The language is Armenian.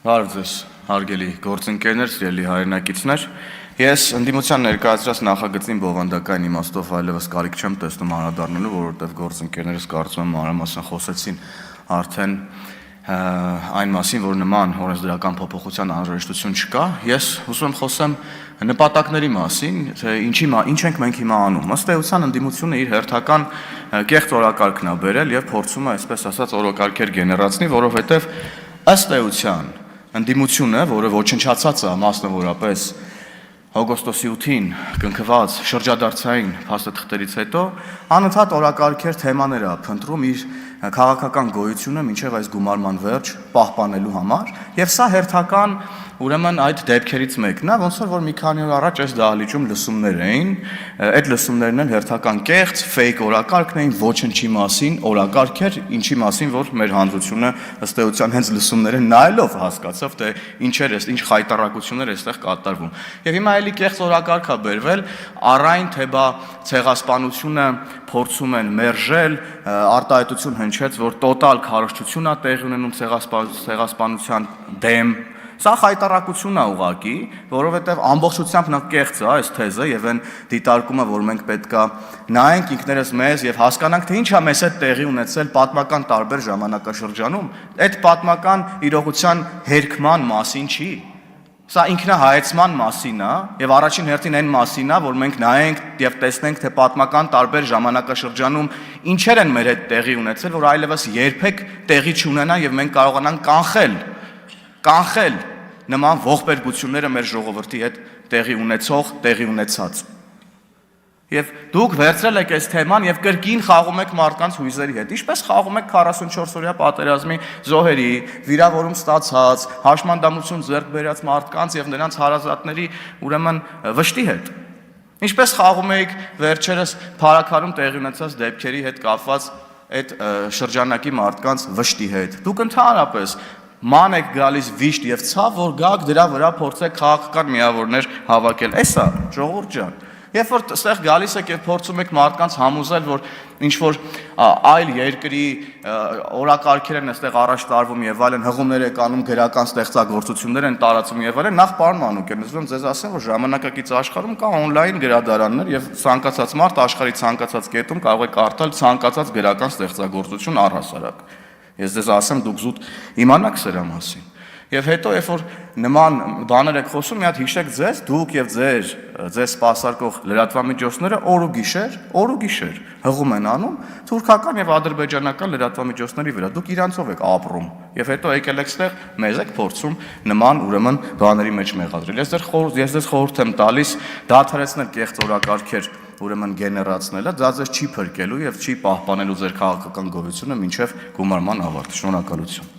Բարև ձեզ, հարգելի գործընկերներ, սիրելի հայրենակիցներ։ Ես ընդդիմության ներկայացրած նախագծին բովանդակային իմաստով այլևս կարիք չեմ տեսնում անդրադառնալու, որովհետև գործընկերներս կարծում եմ մանրամասն խոսեցին արդեն այն մասին, որ նման օրենսդրական փոփոխության անհրաժեշտություն չկա։ Ես ուզում եմ խոսեմ նպատակների մասին, թե ինչ ենք մենք հիմա անում։ Ըստ էության ընդդիմությունը իր հերթական կեղծ օրակարգն է բերել եւ փորձում է, այսպես ասած, օրակարգեր գեներացնի, որովհետեւ ըստ էության ընդդիմությունը, որը ոչնչացած է մասնավորապես օգոստոսի 8-ին կնքված շրջադարձային փաստաթղթերից հետո անընդհատ օրակարգեր թեմաներ է փնտրում իր քաղաքական գոյությունը մինչև այս գումարման վերջ պահպանելու համար եւ սա հերթական ուրեմն այդ դեպքերից մեկն է, ոնց որ մի քանի օր առաջ այս դահլիճում լսումներ էին, այդ լսումներն էլ հերթական կեղծ ֆեյք օրակարգն էին, ոչնչի մասին օրակարգեր, ինչի մասին որ մեր հանրությունը ըստ էության հենց լսումները նայելով հասկացավ, թե ինչ խայտառակություններ այստեղ կատարվում։ Եվ հիմա էլի կեղծ օրակարգ է բերվել, առայն թե բա ցեղասպանությունը փորձում են մերժել, արտահայտություն հնչեց, որ տոտալ քարոզչություն է տեղի ունենում ցեղասպանության դեմ։ Սա խայտառակություն է ուղղակի, որովհետև ամբողջությամբ նա կեղծ է այս թեզը եւ այն դիտարկումը, որ մենք պետքա նայենք ինքներս մեզ եւ հասկանանք, թե ինչ է մեզ հետ տեղի ունեցել պատմական տարբեր ժամանակաշրջանում, այդ պատմական իրողության հերքման մասին չի։ Սա ինքնահայեցման մասին է եւ առաջին հերթին այն մասին է, որ մենք նայենք եւ տեսնենք, թե պատմական տարբեր ժամանակաշրջանում ինչեր են մեր հետ տեղի ունեցել, որ այլևս երբեք տեղի չունենան եւ մենք կարողանանք կանխել նման ողբերգությունները մեր ժողովրդի հետ տեղի ունեցած։ Եվ դուք վերցրել եք այս թեման եւ կրկին խաղում եք մարդկանց հույզերի հետ։ Ինչպես խաղում եք 44-օրյա պատերազմի զոհերի, վիրավորում ստացած, հաշմանդամություն ձեռք բերած մարդկանց եւ նրանց հարազատների ուրեմն վշտի հետ։ Ինչպես խաղում եք վերջերս Փարաքարում տեղի ունեցած դեպքերի հետ կապված այդ շրջանակի մարդկանց վշտի հետ։ Դուք ընդհանրապես ման եք գալիս վիշտ եւ ցավ, որ գաք դրա վրա փորձեք քաղաքական միավորներ հավաքել։ Էսա, ժողովուրդ ջան։ Երբ որ այստեղ գալիս եք եւ փորձում եք մարդկանց համոզել, որ ինչ որ այլ երկրի օրակարգեր են այստեղ առաջ տարվում եւ այլն, հղումներ եք անում, գրական ստեղծագործություններ են տարածում եւ այլն, նախ պարոն Մանուկյան, ուզում եմ ձեզ ասեմ, որ ժամանակակից աշխարհում կա on-line գրադարաններ եւ ցանկացած մարդ աշխարհի ցանկացած կետում կարող է կարդալ ցանկացած գրական ստեղծագործություն առհասարակ։ Ես ձեզ ասեմ, դուք զուտ իմանաք սրա մասին։ Եվ հետո, երբ որ նման բաներ եք խոսում, մի հատ հիշեք ձեզ, դուք եւ ձեզ սպասարկող լրատվամիջոցները օր ու գիշեր հղում են անում թուրքական եւ ադրբեջանական լրատվամիջոցների վրա։ Դուք իրանցով եք ապրում։ Եվ հետո եկել եք ստեղ, մեզ եք փորձում նման ուրեմն բաների մեջ մեղադրել։ Ես ձեզ խորհուրդ եմ տալիս դադարեցնել կեղծ օրակարգեր ուրեմն գեներացնելը, դա ձեզ չի փրկելու եւ չի պահպանելու ձեր քաղաքական գոյությունը մինչեւ գումարման ավարտը։ Շնորհակալություն։